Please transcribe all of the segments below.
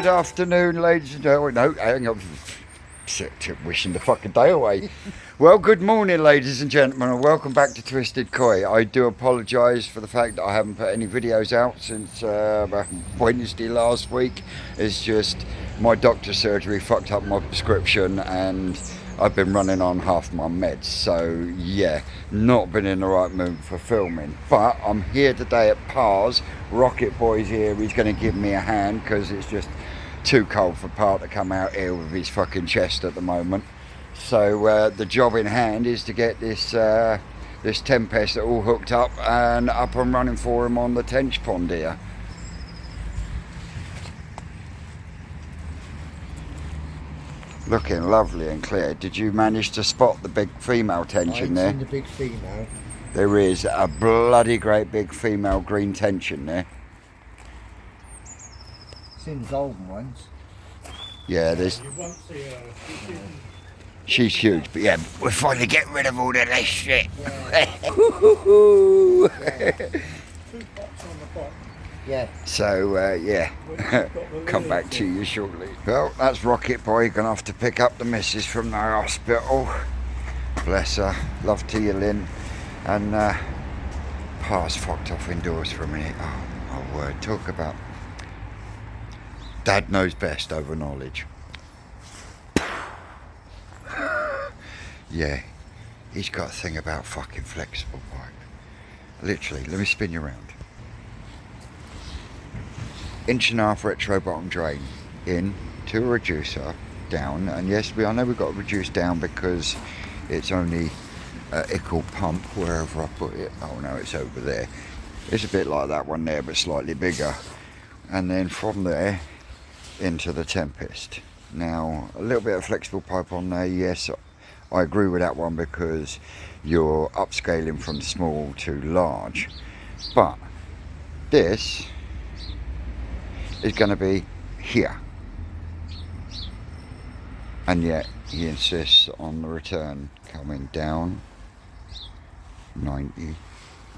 afternoon, ladies and gentlemen. No, hang on. Wishing the fucking day away. Well, good morning, ladies and gentlemen, and welcome back to Twisted Koi. I do apologise for the fact that I haven't put any videos out since Wednesday last week. It's just my doctor's surgery fucked up my prescription and I've been running on half my meds. So, yeah, not been in the right mood for filming. But I'm here today at Pars. Rocket Boy's here. He's going to give me a hand because it's just too cold for Pa to come out here with his fucking chest at the moment. So the job in hand is to get this this Tempest all hooked up and up and running for him on the tench pond here. Looking lovely and clear. Did you manage to spot the big female tench in there? I've seen the big female. There is a bloody great big female green tench in there. Seen golden ones. Yeah, there's. You won't see her. She's huge, but yeah, we're finally getting rid of all of this shit. Yeah. 2 pots on the bottom. Yeah. So, yeah, come back to you shortly. Well, that's Rocket Boy, gonna have to pick up the missus from the hospital. Bless her, love to you, Lynn. And Pa's fucked off indoors for a minute. Oh, my word, talk about Dad knows best over knowledge. Yeah, he's got a thing about fucking flexible pipe. Literally, let me spin you around. 1.5" retro bottom drain in to a reducer down, and yes, I know we've got to reduce down because it's only equal pump wherever I put it. Oh no, it's over there. It's a bit like that one there, but slightly bigger. And then from there into the Tempest. Now, a little bit of flexible pipe on there, yes. I agree with that one because you're upscaling from small to large, but this is going to be here, and yet he insists on the return coming down 90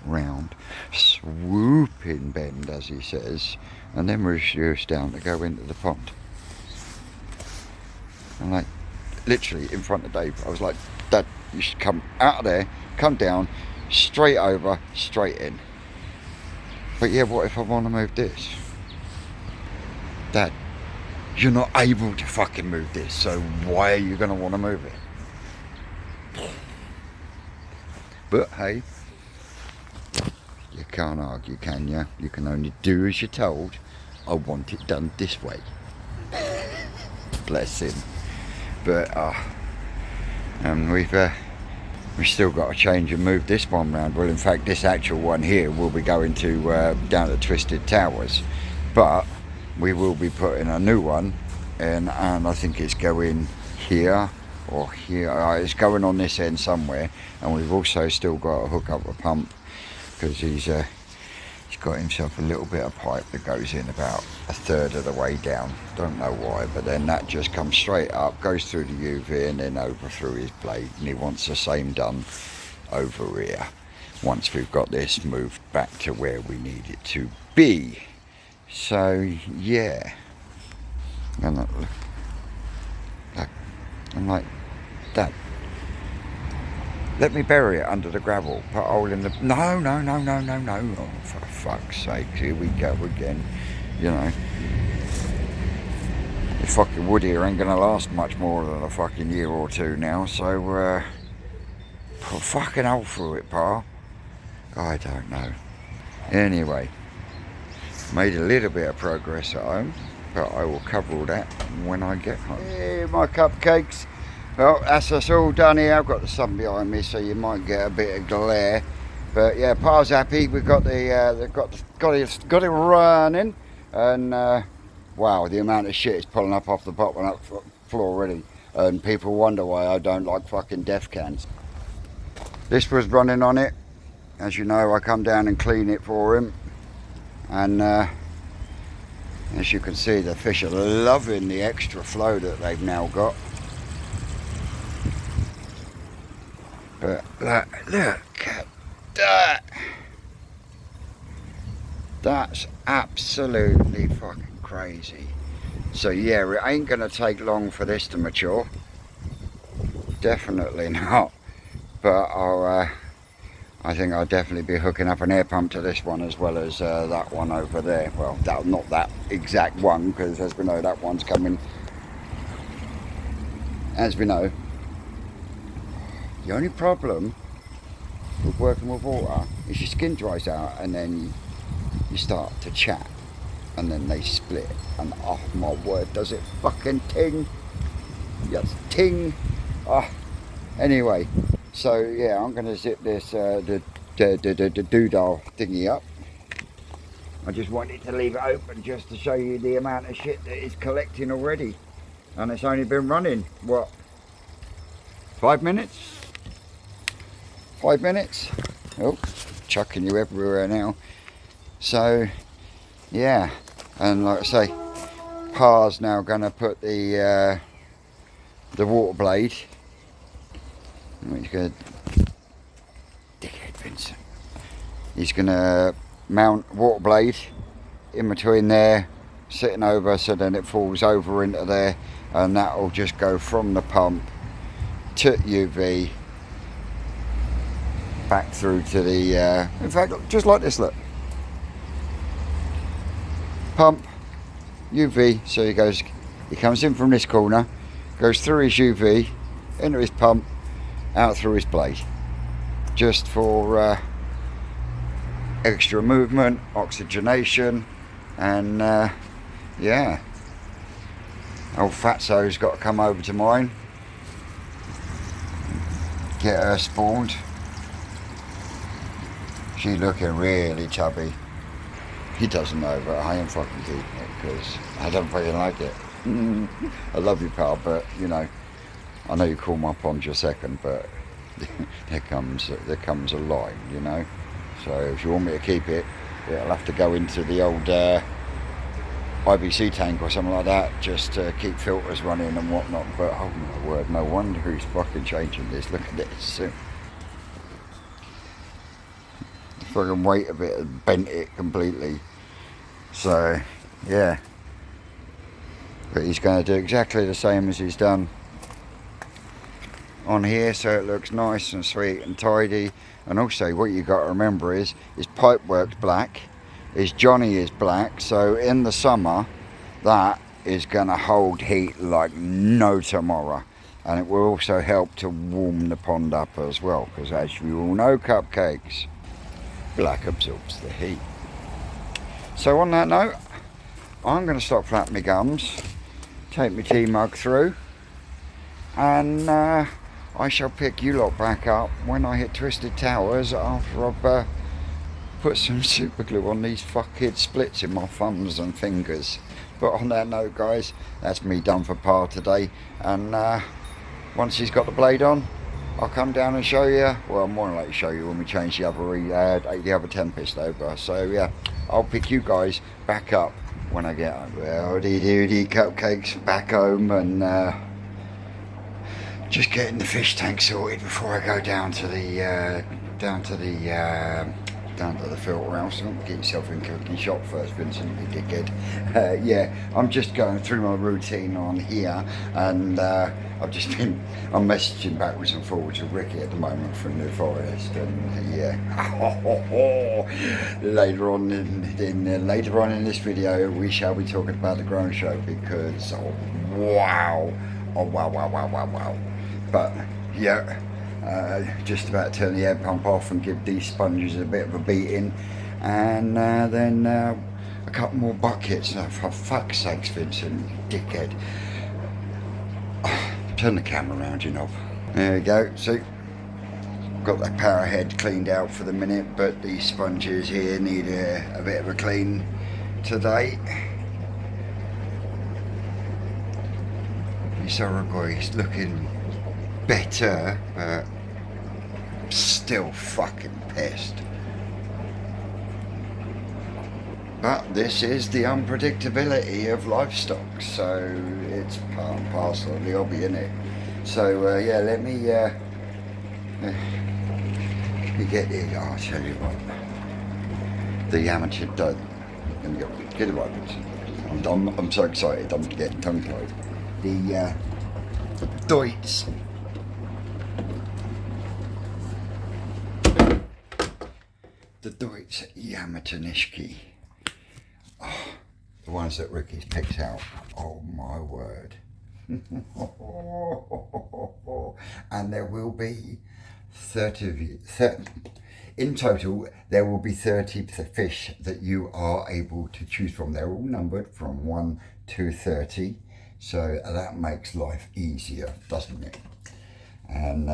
round, swooping bend as he says, and then reduce down to go into the pond. I'm like, literally in front of Dave, I was like, Dad, you should come out of there, come down, straight over, straight in. But yeah, what if I want to move this? Dad, you're not able to fucking move this, so why are you going to want to move it? But hey, you can't argue, can you? You can only do as you're told. I want it done this way. Bless him. But we've still got to change and move this one round. Well, in fact, this actual one here will be going to down at Twisted Towers, but we will be putting a new one in, and I think it's going here or here. It's going on this end somewhere, and we've also still got to hook up a pump because he's got himself a little bit of pipe that goes in about 1/3 of the way down. Don't know why, but then that just comes straight up, goes through the UV and then over through his blade, and he wants the same done over here once we've got this moved back to where we need it to be. So yeah, and I'm like, Dad, let me bury it under the gravel, put a hole in the... No. Oh, for fuck's sake, here we go again. You know, the fucking wood here ain't gonna last much more than a fucking year or two now, so put a fucking hole through it, Pa. I don't know. Anyway, made a little bit of progress at home, but I will cover all that when I get home. Hey, my cupcakes. Well, that's us all done here. I've got the sun behind me, so you might get a bit of glare. But yeah, Pa's happy. We've got got it running, and wow, the amount of shit is pulling up off the bottom up floor already. And people wonder why I don't like fucking death cans. This was running on it. As you know, I come down and clean it for him, and as you can see, the fish are loving the extra flow that they've now got. But look at that. That's absolutely fucking crazy. So yeah, it ain't gonna take long for this to mature. Definitely not. But I think I'll definitely be hooking up an air pump to this one as well as that one over there. Well, not that exact one, because as we know, that one's coming. As we know, the only problem with working with water is your skin dries out and then you start to chat and then they split, and oh my word, does it fucking ting. Yes, ting. Anyway, so yeah, I'm going to zip this the doodle thingy up. I just wanted to leave it open just to show you the amount of shit that it's collecting already, and it's only been running what, 5 minutes? 5 minutes? Oh, chucking you everywhere now. So yeah, and like I say, Pa's now going to put the water blade. He's going to, dickhead Vincent. He's going to mount water blade in between there, sitting over, so then it falls over into there, and that will just go from the pump to UV back through to the. In fact, look, just like this, look. Pump, UV, so he comes in from this corner, goes through his UV, into his pump, out through his blade, just for extra movement, oxygenation, and yeah, old Fatso's got to come over to mine, get her spawned. She's looking really chubby. He doesn't know, but I ain't fucking keeping it because I don't fucking like it. I love you, pal, but you know, I know you call my pond your second, but there comes a line, you know. So if you want me to keep it, it'll have to go into the old IBC tank or something like that, just to keep filters running and whatnot. But oh my word, no wonder he's fucking changing this. Look at this. Fucking weight of it and bent it completely. So yeah, but he's going to do exactly the same as he's done on here, so it looks nice and sweet and tidy. And also what you got to remember is his pipe work's black, his Johnny is black, so in the summer that is going to hold heat like no tomorrow, and it will also help to warm the pond up as well, because as you all know, cupcakes, black absorbs the heat. So on that note, I'm going to stop flapping my gums, take my tea mug through, and I shall pick you lot back up when I hit Twisted Towers after I've put some super glue on these fucking splits in my thumbs and fingers. But on that note, guys, that's me done for Pa today, and once he's got the blade on, I'll come down and show you. Well, I'm more than likely to show you when we change the other Tempest over. So yeah, I'll pick you guys back up when I get home. Howdy doody, cupcakes back home, and just getting the fish tank sorted before I go down to the filter house. Get yourself in cooking shop first, Vincent, you dickhead. Yeah, I'm just going through my routine on here, and I'm messaging backwards and forwards with Ricky at the moment from New Forest, and yeah, later on in this video we shall be talking about the Grown Show, because wow. But yeah, just about to turn the air pump off and give these sponges a bit of a beating, and then a couple more buckets. For fuck's sakes, Vincent, you dickhead. Turn the camera around, you knob. There we go. See, got that power head cleaned out for the minute, but these sponges here need a bit of a clean today. This Uruguay's looking better, but still fucking pissed. But this is the unpredictability of livestock, so it's part and parcel of the hobby, isn't it? So yeah, let me get the, I'll tell you what, the Yamatonishiki, let me go, get it right, I'm so excited, I'm getting tongue-tied. The Doitsu. The Doitsu Yamatonishiki. Oh, the ones that Ricky's picked out. Oh my word. And there will be 30 in total, there will be 30 fish that you are able to choose from. They're all numbered from 1 to 30, so that makes life easier, doesn't it? And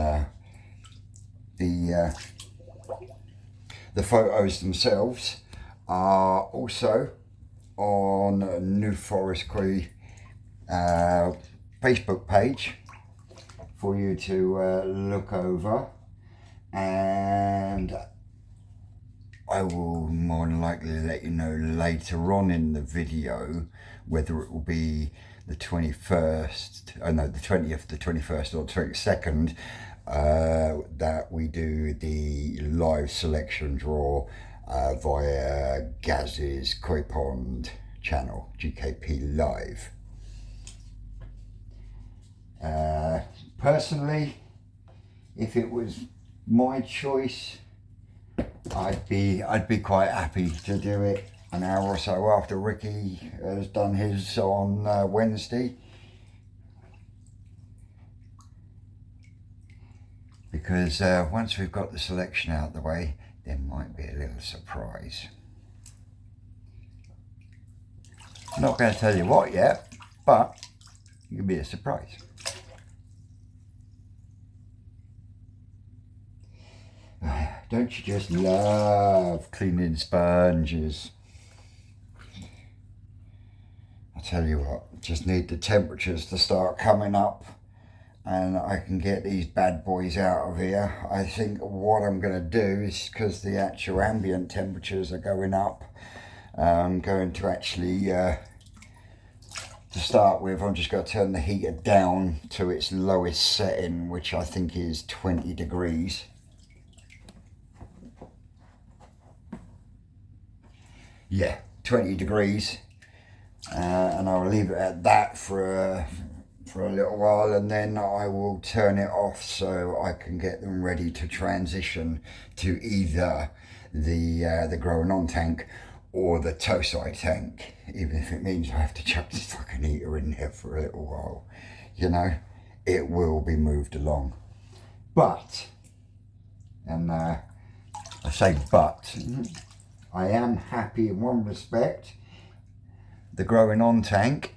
the photos themselves are also on New Forest Crew Facebook page for you to look over, and I will more than likely let you know later on in the video whether it will be the 21st, the 20th, the 21st or 22nd that we do the live selection draw via Gaz's Koi Pond channel, GKP Live. Personally, if it was my choice, I'd be quite happy to do it an hour or so after Ricky has done his on Wednesday, because once we've got the selection out of the way, there might be a little surprise. I'm not going to tell you what yet, but it could be a surprise. Don't you just love cleaning sponges? I tell you what, just need the temperatures to start coming up and I can get these bad boys out of here. I think what I'm going to do is, because the actual ambient temperatures are going up, I'm going to actually, to start with, I'm just going to turn the heater down to its lowest setting, which I think is 20 degrees. Yeah, 20 degrees, and I'll leave it at that for a little while, and then I will turn it off so I can get them ready to transition to either the growing on tank or the Doitsu tank, even if it means I have to chuck this fucking heater in there for a little while. You know, it will be moved along. But, and I say but, I am happy in one respect. The growing on tank,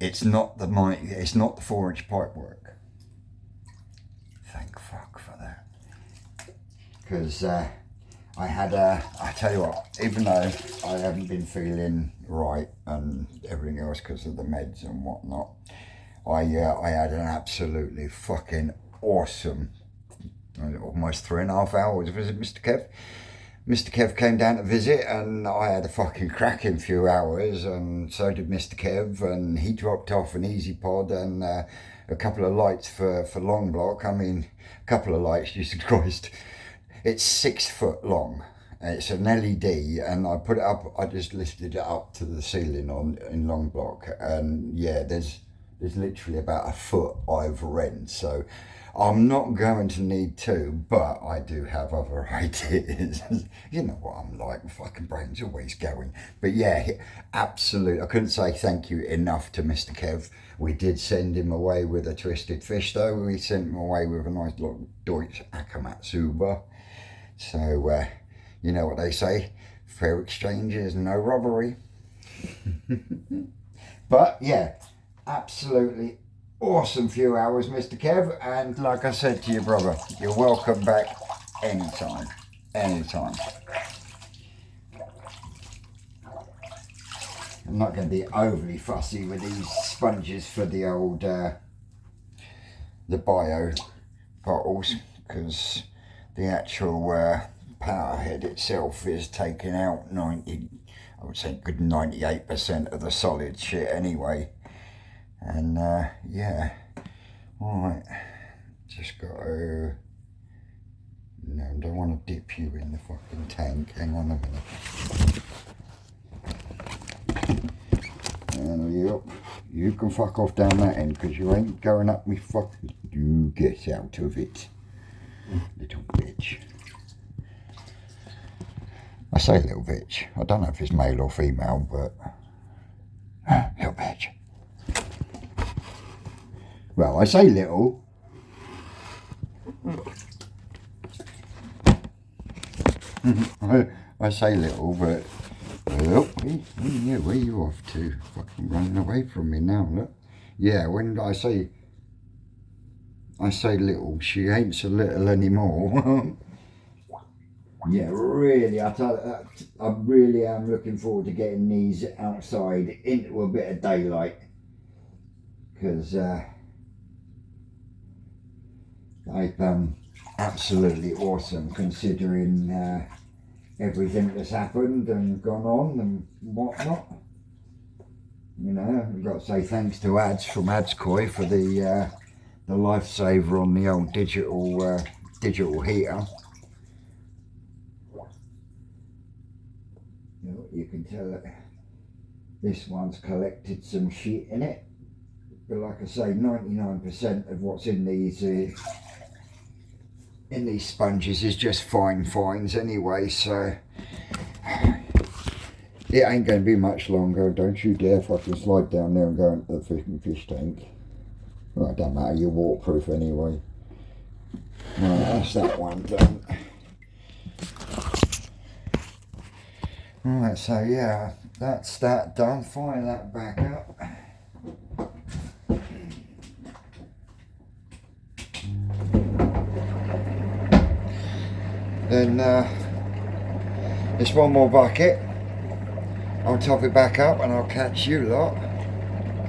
it's not the 4-inch pipe work. Thank fuck for that. Because I tell you what, even though I haven't been feeling right and everything else because of the meds and whatnot, I had an absolutely fucking awesome, almost 3.5 hours. Was it Mr. Kev? Mr. Kev came down to visit and I had a fucking cracking few hours, and so did Mr. Kev, and he dropped off an easy pod and a couple of lights for long block. I mean, a couple of lights, Jesus Christ. It's 6 foot long. It's an LED, and I put it up, I just lifted it up to the ceiling in long block, and yeah, there's literally about a foot either end, so I'm not going to need 2, but I do have other ideas. You know what I'm like, my fucking brain's always going. But yeah, absolutely, I couldn't say thank you enough to Mr. Kev. We did send him away with a twisted fish though. We sent him away with a nice little Doitsu Akamatsuba. So, you know what they say, fair exchange is no robbery. But yeah, absolutely awesome few hours, Mr. Kev, and like I said to your brother, you're welcome back anytime. I'm not going to be overly fussy with these sponges for the old the bio bottles, because the actual power head itself is taking out 90, I would say good 98% of the solid shit anyway. And yeah, alright, just got to, no, I don't want to dip you in the fucking tank, hang on a minute. channel, you can fuck off down that end, because you ain't going up me fucking... You get out of it, little bitch. I say little bitch. I don't know if it's male or female, but... little bitch. Well, I say little. I say little, but... Oh, yeah, where you off to? Fucking running away from me now, look. Yeah, when I say little, she ain't so little anymore. Yeah, really, I really am looking forward to getting these outside into a bit of daylight. Because they've absolutely awesome, considering everything that's happened and gone on and whatnot. You know, I've got to say thanks to Ads from Adskoi for the lifesaver on the old digital heater. You can tell that this one's collected some shit in it, but like I say, 99% of what's in these sponges is just fine fines anyway, so it ain't going to be much longer. Don't you dare fucking slide down there and go into the fish tank. Well, it don't matter, you're waterproof anyway. Right, that's that one done. Right, so yeah, that's that done. Fire that back up. Then there's one more bucket. I'll top it back up and I'll catch you lot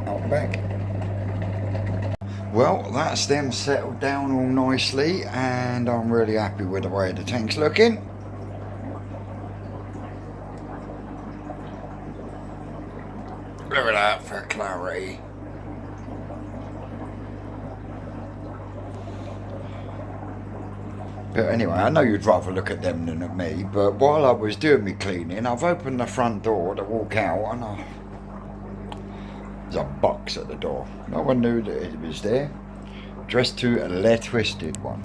out the back. Well, that's them settled down all nicely, and I'm really happy with the way the tank's looking. Look at that for clarity. But anyway, I know you'd rather look at them than at me, but while I was doing my cleaning, I've opened the front door to walk out, and there's a box at the door. No one knew that it was there. Addressed to a Le Twisted one.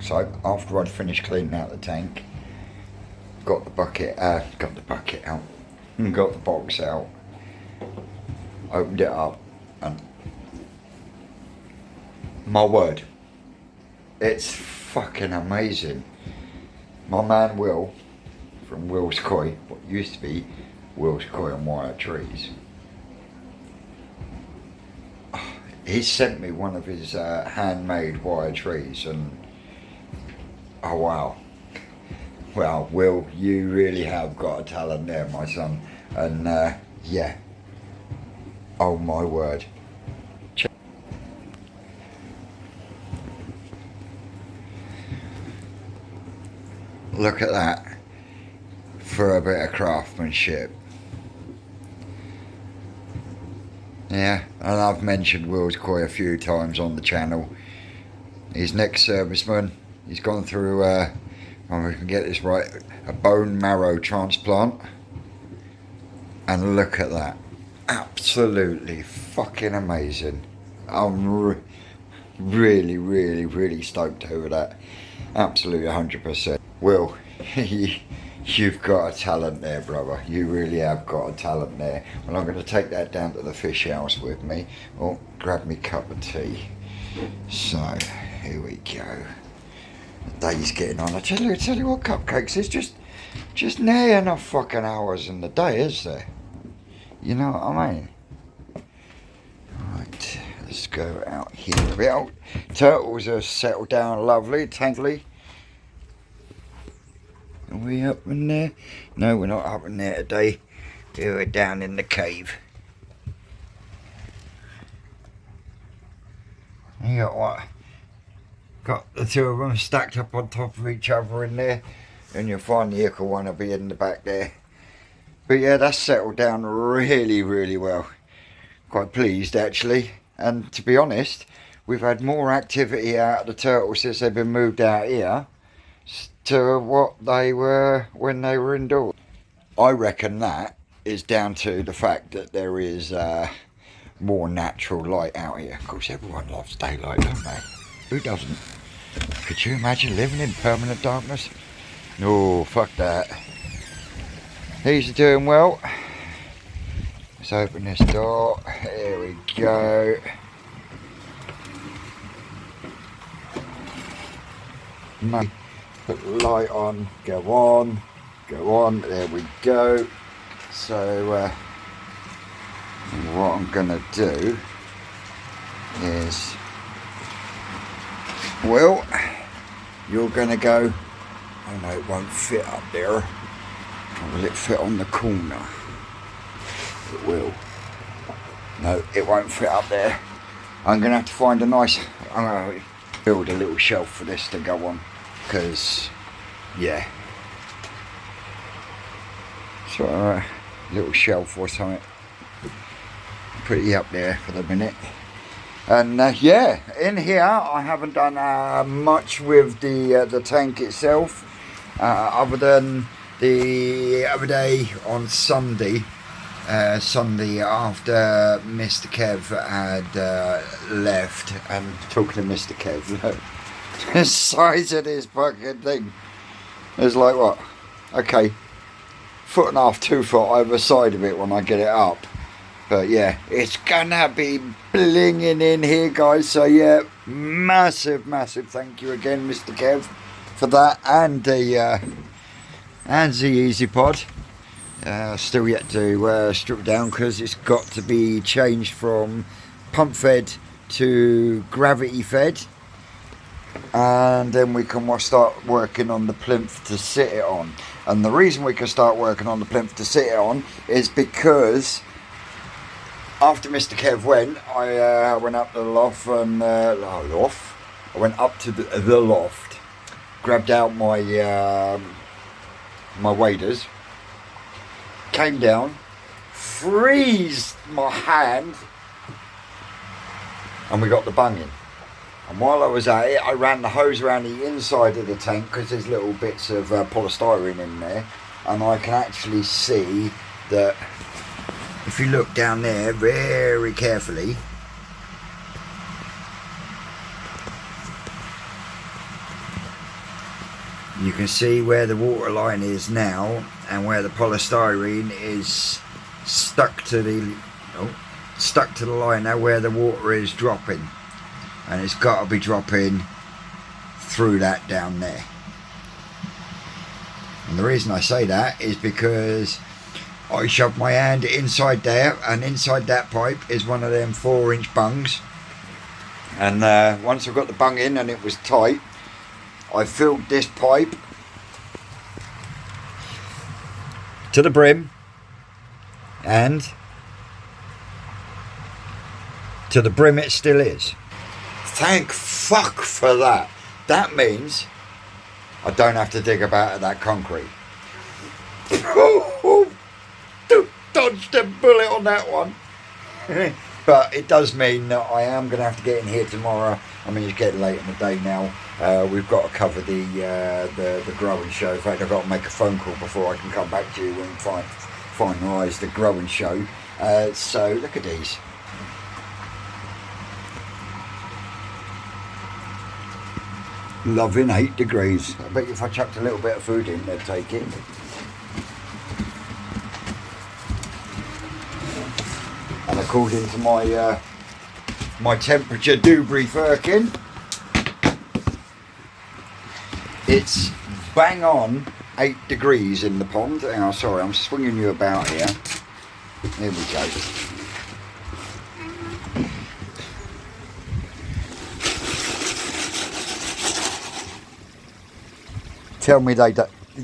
So after I'd finished cleaning out the tank, got the bucket out, got the box out, opened it up, and my word, it's fucking amazing. My man Will, from Will's Koi, what used to be Will's Koi and Wire Trees, he sent me one of his handmade wire trees, and oh wow. Well, Will, you really have got a talent there, my son. And yeah, oh my word. Look at that for a bit of craftsmanship. Yeah, and I've mentioned Will's Koi a few times on the channel. He's next serviceman. He's gone through, if we can get this right, a bone marrow transplant. And look at that. Absolutely fucking amazing. I'm really, really, really stoked over that. Absolutely 100%. Will, you've got a talent there, brother. You really have got a talent there. Well, I'm going to take that down to the fish house with me. Oh, grab me a cup of tea. So, here we go. The day's getting on. I tell you what, cupcakes, there's just near enough fucking hours in the day, is there? You know what I mean? Right, let's go out here a bit. Oh, turtles are settled down lovely, thankfully. Are we up in there? No, we're not up in there today. We're down in the cave. You got what? Got the two of them stacked up on top of each other in there, and you'll find the ickle one will be in the back there. But yeah, that's settled down really, really well. Quite pleased actually. And to be honest, we've had more activity out of the turtles since they've been moved out here to what they were when they were indoors. I reckon that is down to the fact that there is more natural light out here. Of course, everyone loves daylight, don't they? Who doesn't? Could you imagine living in permanent darkness? No, fuck that. These are doing well. Let's open this door. Here we go. Put the light on. Go on. Go on. There we go. So what I'm gonna do is, well, you're gonna go. Oh no, it won't fit up there. Or will it fit on the corner? It will. No, it won't fit up there. I'm gonna have to find a nice. I'm gonna build a little shelf for this to go on, because yeah. So a little shelf or something. Pretty up there for the minute. And yeah, in here I haven't done much with the tank itself, other than the other day on Sunday after Mr. Kev had left. And talking to Mr. Kev, look, the size of this fucking thing is like what? Okay, 1.5 to 2 foot either side of it when I get it up. But yeah, it's gonna be blinging in here, guys. So yeah, massive thank you again, Mr. Kev, for that, and the Easy Pod. Still yet to strip it down, because it's got to be changed from pump fed to gravity fed, and then we can start working on the plinth to sit it on. And the reason we can start working on the plinth to sit it on is because after Mr. Kev went, I went up to the loft and I went up to the loft, grabbed out my my waders, came down, freezed my hand, and we got the bunging. And while I was at it, I ran the hose around the inside of the tank, because there's little bits of polystyrene in there, and I can actually see that if you look down there very carefully, you can see where the water line is now, and where the polystyrene is stuck to the line now, where the water is dropping, and it's got to be dropping through that down there. And the reason I say that is because I shoved my hand inside there, and inside that pipe is one of them 4-inch bungs, and once I got the bung in and it was tight, I filled this pipe to the brim, and to the brim it still is. Thank fuck for that. That means I don't have to dig about that concrete. Dodged a bullet on that one. But it does mean that I am going to have to get in here tomorrow. I mean, it's getting late in the day now. We've got to cover the growing show. In fact, I've got to make a phone call before I can come back to you and finalise the growing show. So look at these. Loving 8 degrees. I bet if I chucked a little bit of food in, they'd take it. And according to my my temperature Dewberry Firkin, it's bang on 8 degrees in the pond. Oh, sorry, I'm swinging you about here. There we go.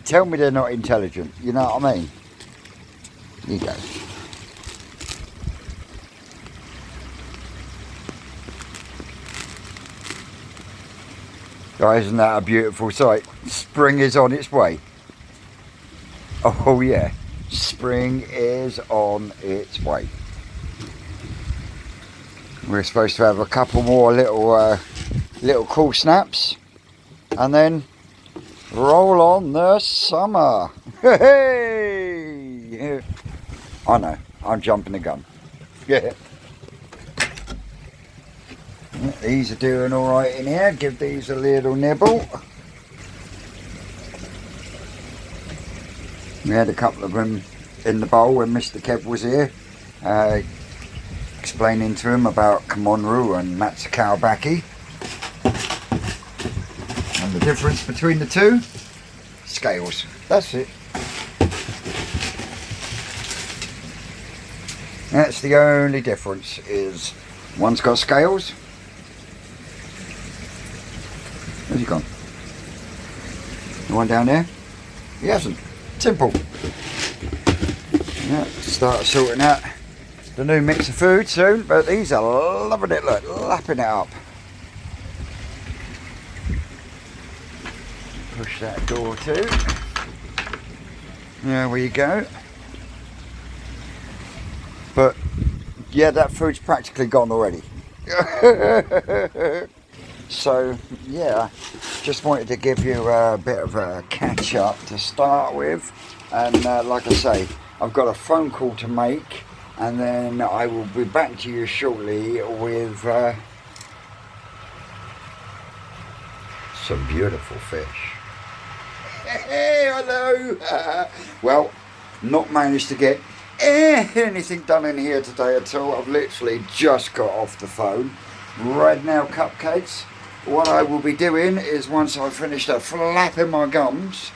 Tell me they're not intelligent. You know what I mean? Here you go. Guys, isn't that a beautiful sight? Spring is on its way. Oh yeah, spring is on its way. We're supposed to have a couple more little cool snaps, and then roll on the summer. Hey! I know, I'm jumping the gun. Yeah. These are doing alright in here. Give these a little nibble. We had a couple of them in the bowl when Mr. Kev was here, explaining to him about Kamonru and Matsukawabaki. And the difference between the two? Scales. That's it. That's the only difference, is one's got scales. Where's he gone? The one down there? He hasn't. Simple. Yeah, start sorting out the new mix of food soon, but these are loving it, look, lapping it up. Push that door too. There we go. But yeah, that food's practically gone already. So yeah, just wanted to give you a bit of a catch up to start with, and like I say, I've got a phone call to make, and then I will be back to you shortly with some beautiful fish. Hey, hello. Well, not managed to get anything done in here today at all. I've literally just got off the phone. Right now, cupcakes. What I will be doing is, once I've finished flapping my gums,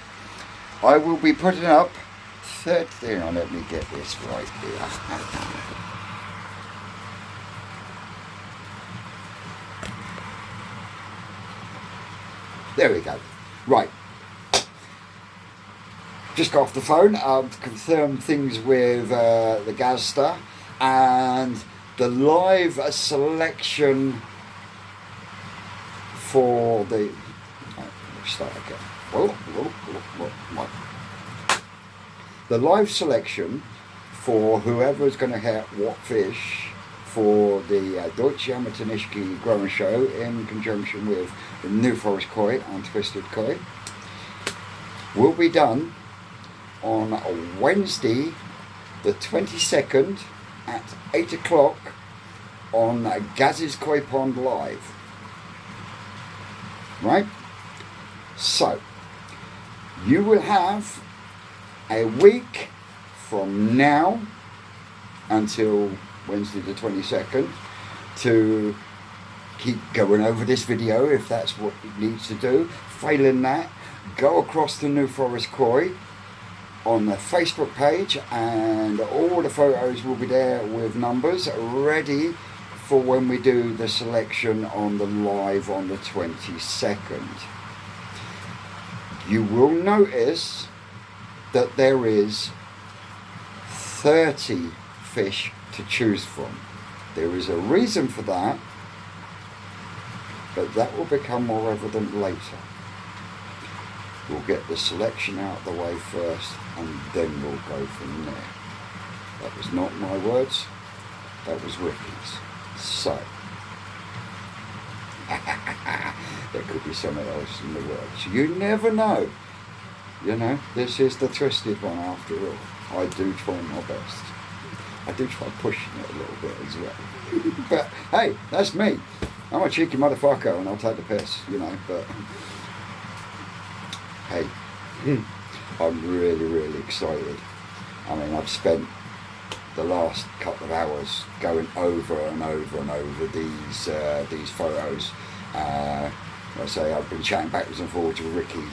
I will be putting up hang on, let me get this right here. There we go. Right. Just got off the phone. I've confirmed things with the Gazda, and the live selection for the... let's start again. The live selection for whoever's going to hit what fish for the Doitsu Yamatonishiki growing show, in conjunction with the New Forest Koi and Twisted Koi, will be done on Wednesday the 22nd at 8 o'clock on Gaz's Koi Pond Live. Right? So, you will have a week from now until Wednesday the 22nd to keep going over this video if that's what it needs to do. Failing that, go across to New Forest Koi on the Facebook page, and all the photos will be there with numbers ready for when we do the selection on the live on the 22nd. You will notice that there is 30 fish to choose from. There is a reason for that, but that will become more evident later. We'll get the selection out of the way first, and then we'll go from there. That was not my words, that was Ricky's. So, there could be something else in the works. You never know. You know, this is the twisted one after all. I do try my best. I do try pushing it a little bit as well. But hey, that's me. I'm a cheeky motherfucker and I'll take the piss, you know, but hey, I'm really, really excited. I mean, I've spent the last couple of hours going over and over and over these photos. Like I say, I've been chatting backwards and forwards with Ricky,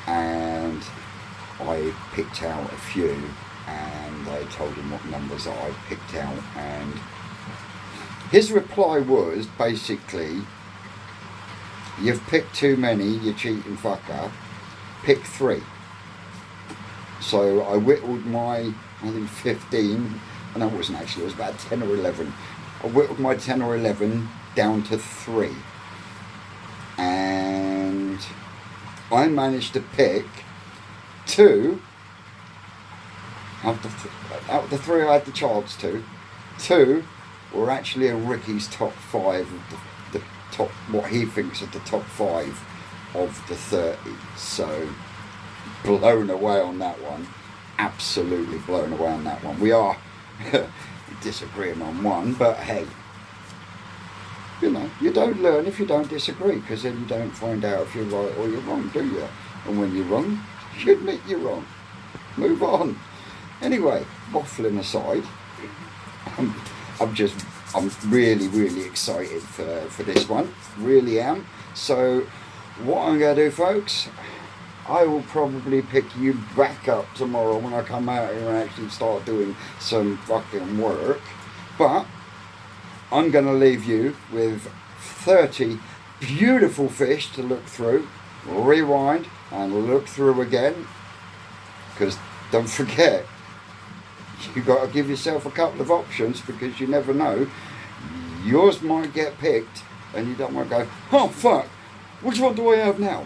and I picked out a few, and I told him what numbers that I picked out, and his reply was basically, you've picked too many, you cheating fucker, pick 3. So I whittled my, I think 15, and that wasn't actually, it was about 10 or 11. I whittled my 10 or 11 down to 3. And I managed to pick 2 out of the 3 I had the chance to. 2 were actually in Ricky's top 5 of the top, what he thinks are the top 5 of the 30. So blown away on that one. Absolutely blown away on that one. We are disagreeing on one, but hey, you know, you don't learn if you don't disagree, because then you don't find out if you're right or you're wrong, do you? And when you're wrong, you admit you're wrong. Move on. Anyway, waffling aside, I'm really, really excited for this one. Really am. So, what I'm going to do, folks, I will probably pick you back up tomorrow when I come out here and actually start doing some fucking work. But I'm going to leave you with 30 beautiful fish to look through, rewind, and look through again. Because don't forget, you've got to give yourself a couple of options, because you never know. Yours might get picked and you don't want to go, oh fuck, which one do I have now?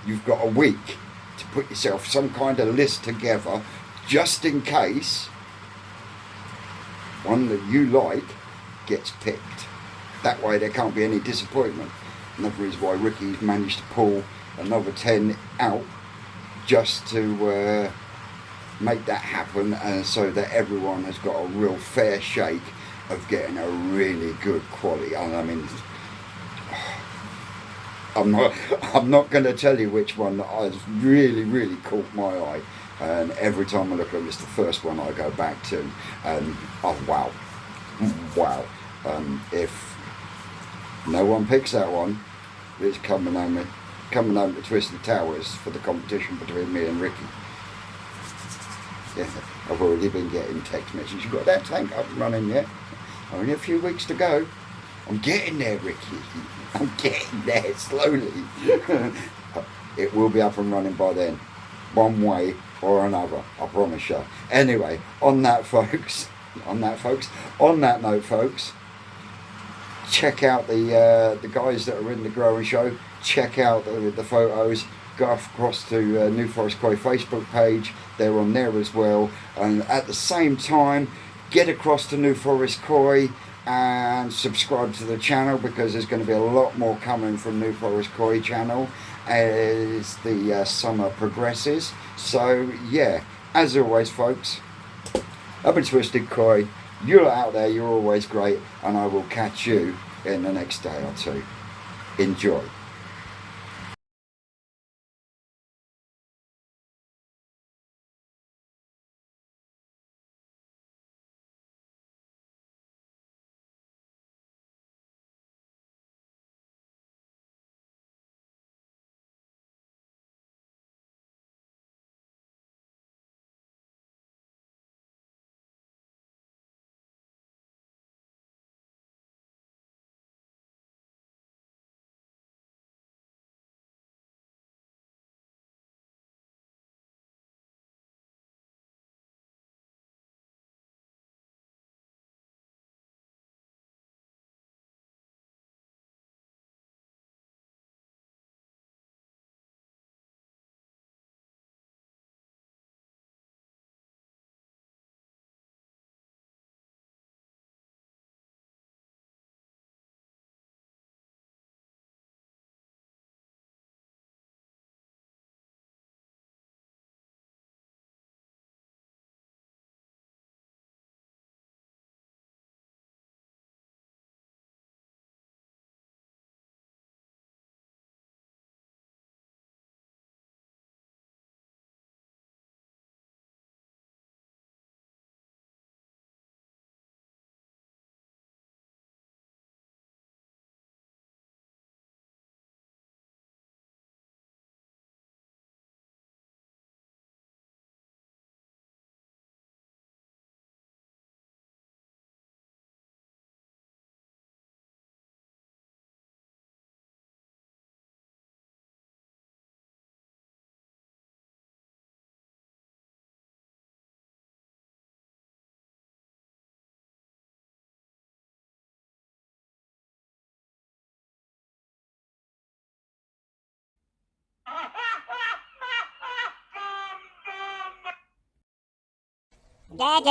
You've got a week to put yourself some kind of list together, just in case one that you like gets picked. That way there can't be any disappointment. Another reason why Ricky's managed to pull another 10 out, just to make that happen, and so that everyone has got a real fair shake of getting a really good quality. And I mean, I'm not going to tell you which one that has really caught my eye, and every time I look at it, it's the first one I go back to, and oh wow. If no one picks that one, it's coming home to Twisted Towers for the competition between me and Ricky. Yeah, I've already been getting text messages. You got that tank up and running yet? Only a few weeks to go. I'm getting there, Ricky. I'm getting there slowly. It will be up and running by then, one way or another, I promise you. Anyway, on that note, folks, check out the guys that are in the Growing Show. Check out the photos. Go across to New Forest Koi Facebook page. They're on there as well. And at the same time, get across to New Forest Koi and subscribe to the channel, because there's going to be a lot more coming from New Forest Koi channel as the summer progresses. So yeah, as always, folks, I've been Twisted Koi. You're out there, you're always great, and I will catch you in the next day or two. Enjoy. That's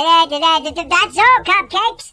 all, cupcakes.